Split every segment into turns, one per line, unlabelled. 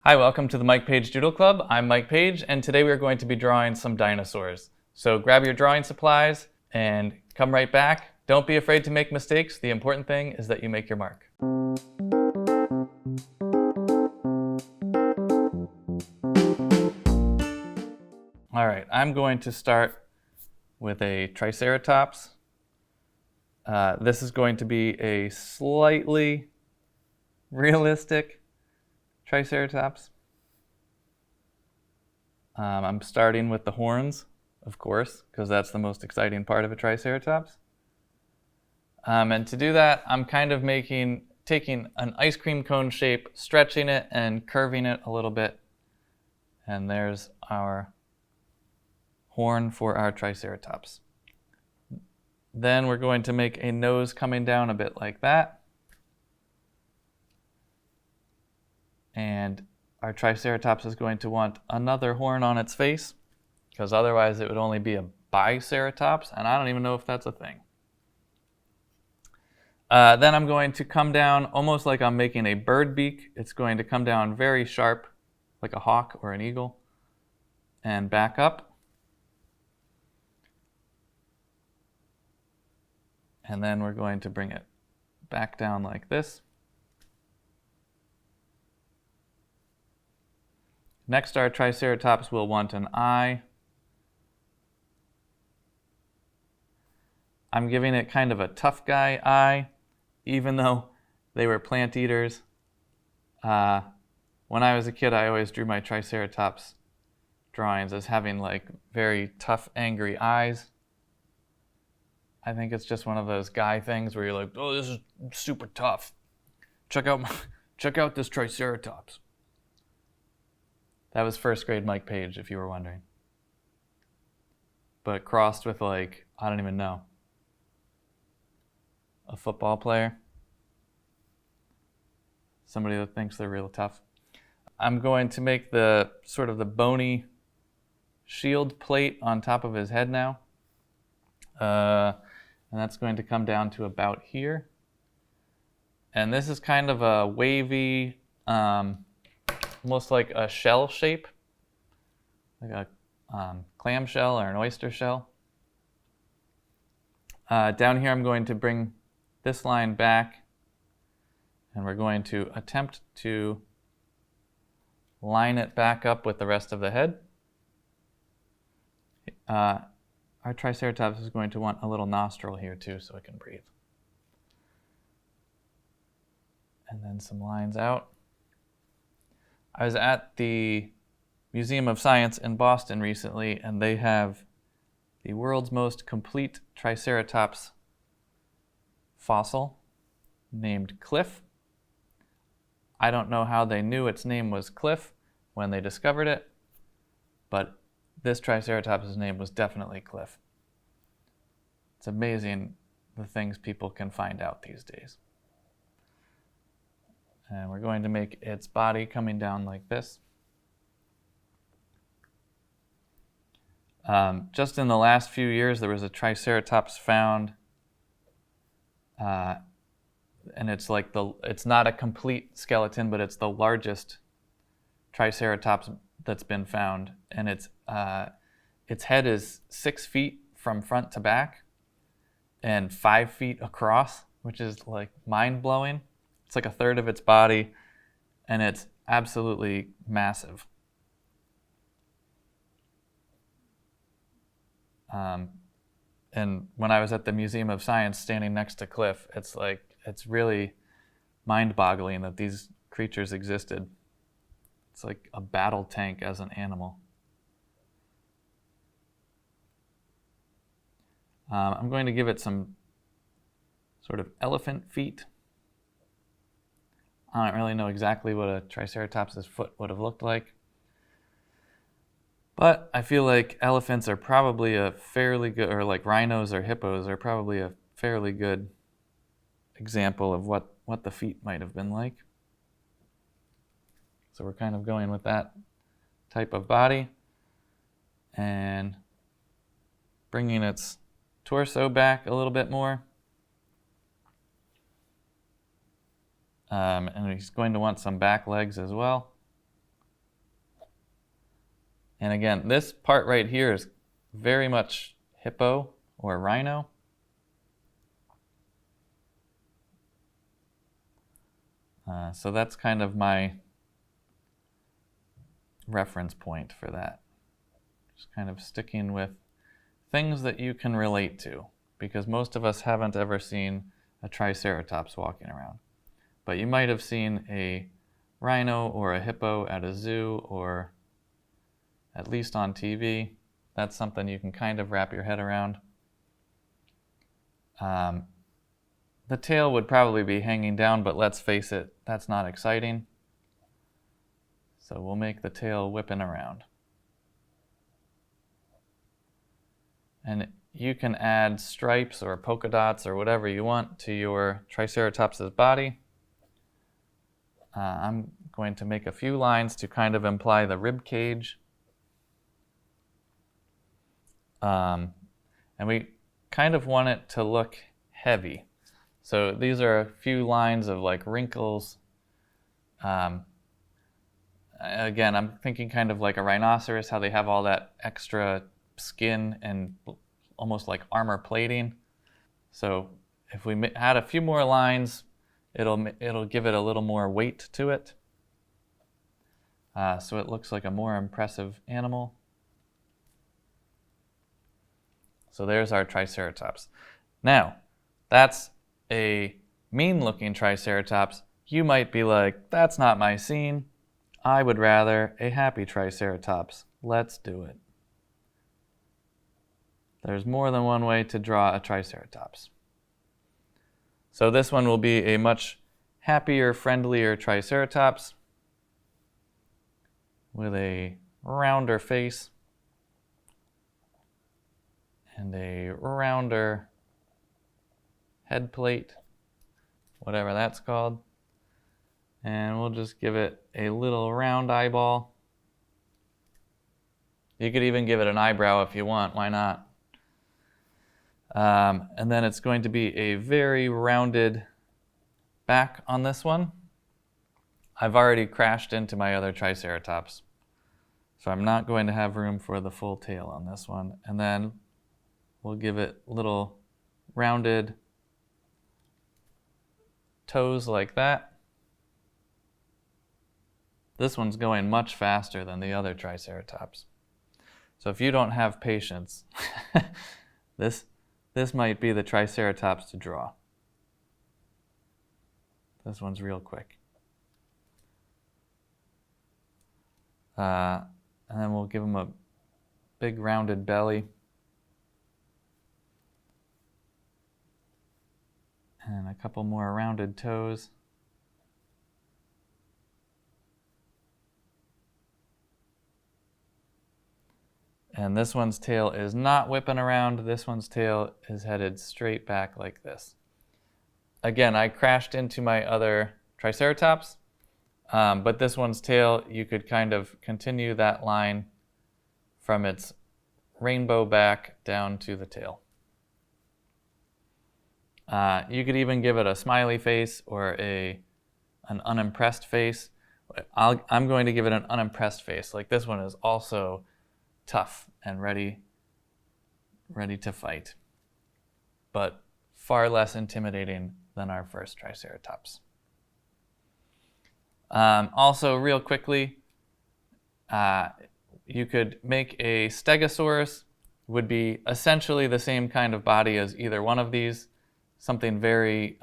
Hi, welcome to the Paige Doodle Club. I'm Mike Paige, and today we are going to be drawing some dinosaurs. So grab your drawing supplies and come right back. Don't be afraid to make mistakes. The important thing is that you make your mark. All right, I'm going to start with a Triceratops. This is going to be a slightly realistic Triceratops. I'm starting with the horns, of course, because that's the most exciting part of a Triceratops. And to do that, I'm kind of taking an ice cream cone shape, stretching it and curving it a little bit. And there's our horn for our Triceratops. Then we're going to make a nose coming down a bit like that. And our Triceratops is going to want another horn on its face, because otherwise it would only be a Biceratops, and I don't even know if that's a thing. Then I'm going to come down almost like I'm making a bird beak. It's going to come down very sharp, like a hawk or an eagle, and back up. And then we're going to bring it back down like this. Next, our Triceratops will want an eye. I'm giving it kind of a tough guy eye, even though they were plant eaters. When I was a kid, I always drew my Triceratops drawings as having like very tough, angry eyes. I think it's just one of those guy things where you're like, oh, this is super tough. Check out this Triceratops. That was first grade Mike Paige, if you were wondering. But crossed with like, I don't even know, a football player. Somebody that thinks they're real tough. I'm going to make the sort of the bony shield plate on top of his head now. And that's going to come down to about here. And this is kind of a wavy, almost like a shell shape, like a clam shell or an oyster shell. Down here I'm going to bring this line back, and we're going to attempt to line it back up with the rest of the head. Our Triceratops is going to want a little nostril here too, so it can breathe. And then some lines out. I was at the Museum of Science in Boston recently, and they have the world's most complete Triceratops fossil named Cliff. I don't know how they knew its name was Cliff when they discovered it, but this Triceratops' name was definitely Cliff. It's amazing the things people can find out these days. And we're going to make its body coming down like this. Just in the last few years, there was a Triceratops found, and it's not a complete skeleton, but it's the largest Triceratops that's been found, and its head is 6 feet from front to back, and 5 feet across, which is like mind-blowing. It's like a third of its body, and it's absolutely massive. And when I was at the Museum of Science standing next to Cliff, it's really mind-boggling that these creatures existed. It's like a battle tank as an animal. I'm going to give it some sort of elephant feet. I don't really know exactly what a Triceratops' foot would have looked like. But I feel like elephants are probably a fairly good, or like rhinos or hippos are probably a fairly good example of what the feet might have been like. So we're kind of going with that type of body and bringing its torso back a little bit more. And he's going to want some back legs as well. And again, this part right here is very much hippo or rhino. So that's kind of my reference point for that. Just kind of sticking with things that you can relate to, because most of us haven't ever seen a triceratops walking around. But you might have seen a rhino or a hippo at a zoo, or at least on TV. That's something you can kind of wrap your head around. The tail would probably be hanging down, but let's face it, that's not exciting. So we'll make the tail whipping around. And you can add stripes or polka dots or whatever you want to your Triceratops's body. I'm going to make a few lines to kind of imply the rib cage. And we kind of want it to look heavy. So these are a few lines of like wrinkles. Again, I'm thinking kind of like a rhinoceros, how they have all that extra skin and almost like armor plating. So if we add a few more lines, it'll give it a little more weight to it. So it looks like a more impressive animal. So there's our Triceratops. Now, that's a mean-looking Triceratops. You might be like, that's not my scene. I would rather a happy Triceratops. Let's do it. There's more than one way to draw a Triceratops. So this one will be a much happier, friendlier Triceratops with a rounder face and a rounder head plate, whatever that's called. And we'll just give it a little round eyeball. You could even give it an eyebrow if you want, why not? And then it's going to be a very rounded back on this one. I've already crashed into my other Triceratops, so I'm not going to have room for the full tail on this one. And then we'll give it little rounded toes like that. This one's going much faster than the other Triceratops. So if you don't have patience, this might be the Triceratops to draw. This one's real quick. And then we'll give him a big rounded belly. And a couple more rounded toes. And this one's tail is not whipping around. This one's tail is headed straight back like this. Again, I crashed into my other Triceratops, but this one's tail, you could kind of continue that line from its rainbow back down to the tail. You could even give it a smiley face or an unimpressed face. I'm going to give it an unimpressed face. Like this one is also tough and ready to fight, but far less intimidating than our first Triceratops. Also, real quickly, you could make a Stegosaurus. Would be essentially the same kind of body as either one of these, something very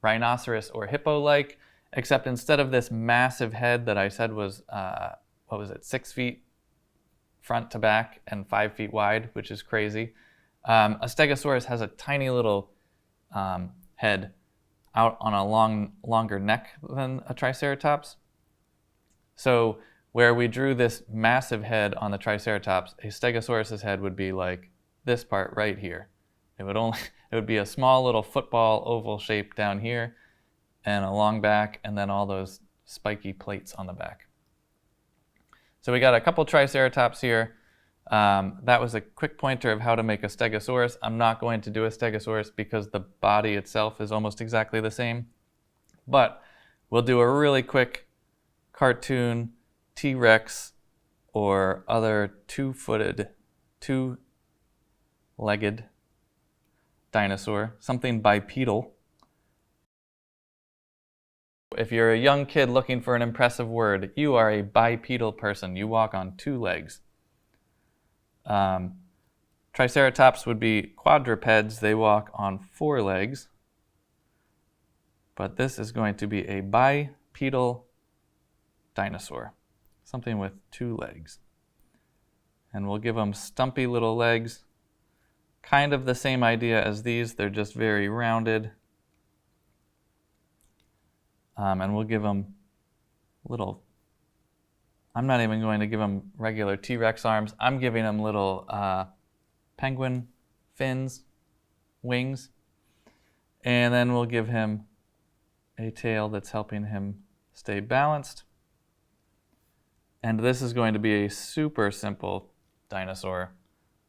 rhinoceros or hippo-like, except instead of this massive head that I said was, 6 feet front to back and 5 feet wide, which is crazy. A Stegosaurus has a tiny little head out on a longer neck than a Triceratops. So where we drew this massive head on the Triceratops, a Stegosaurus's head would be like this part right here. It would be a small little football oval shape down here and a long back, and then all those spiky plates on the back. So we got a couple Triceratops here. That was a quick pointer of how to make a Stegosaurus. I'm not going to do a Stegosaurus because the body itself is almost exactly the same. But we'll do a really quick cartoon T-Rex or other two-footed, two-legged dinosaur, something bipedal. If you're a young kid looking for an impressive word, you are a bipedal person. You walk on two legs. Triceratops would be quadrupeds. They walk on four legs. But this is going to be a bipedal dinosaur, something with two legs. And we'll give them stumpy little legs. Kind of the same idea as these. They're just very rounded. And we'll give them little, I'm not even going to give them regular T-Rex arms. I'm giving them little penguin fins, wings. And then we'll give him a tail that's helping him stay balanced. And this is going to be a super simple dinosaur.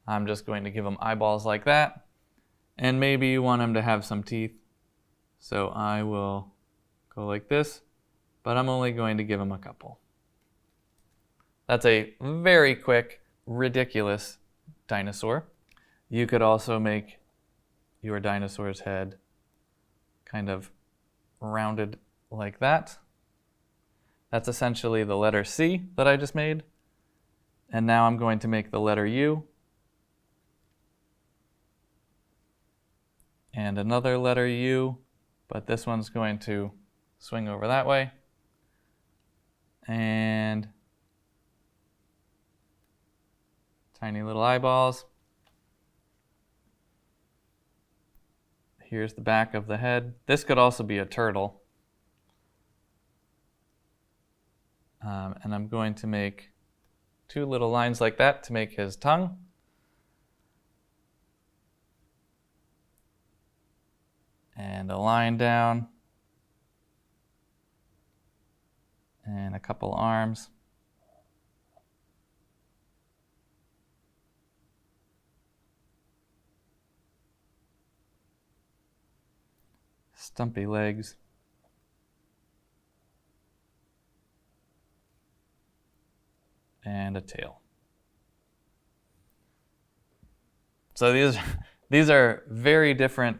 I'm just going to give him eyeballs like that. And maybe you want him to have some teeth. So I will go like this, but I'm only going to give him a couple. That's a very quick, ridiculous dinosaur. You could also make your dinosaur's head kind of rounded like that. That's essentially the letter C that I just made. And now I'm going to make the letter U. And another letter U, but this one's going to swing over that way. And tiny little eyeballs. Here's the back of the head. This could also be a turtle. And I'm going to make two little lines like that to make his tongue. And a line down. And a couple arms. Stumpy legs. And a tail. So these are very different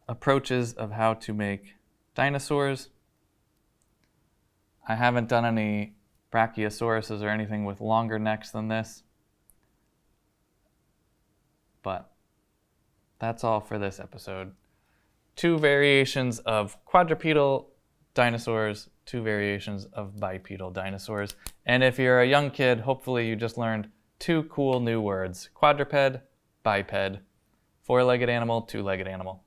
approaches of how to make dinosaurs. I haven't done any brachiosauruses or anything with longer necks than this. But that's all for this episode. Two variations of quadrupedal dinosaurs, two variations of bipedal dinosaurs. And if you're a young kid, hopefully you just learned two cool new words: quadruped, biped, four-legged animal, two-legged animal.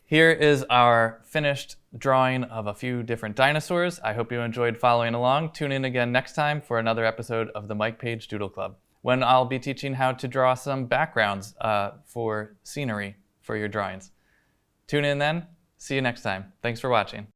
Here is our finished drawing of a few different dinosaurs. I hope you enjoyed following along. Tune in again next time for another episode of the Paige Doodle Club, when I'll be teaching how to draw some backgrounds for scenery for your drawings. Tune in then. See you next time. Thanks for watching.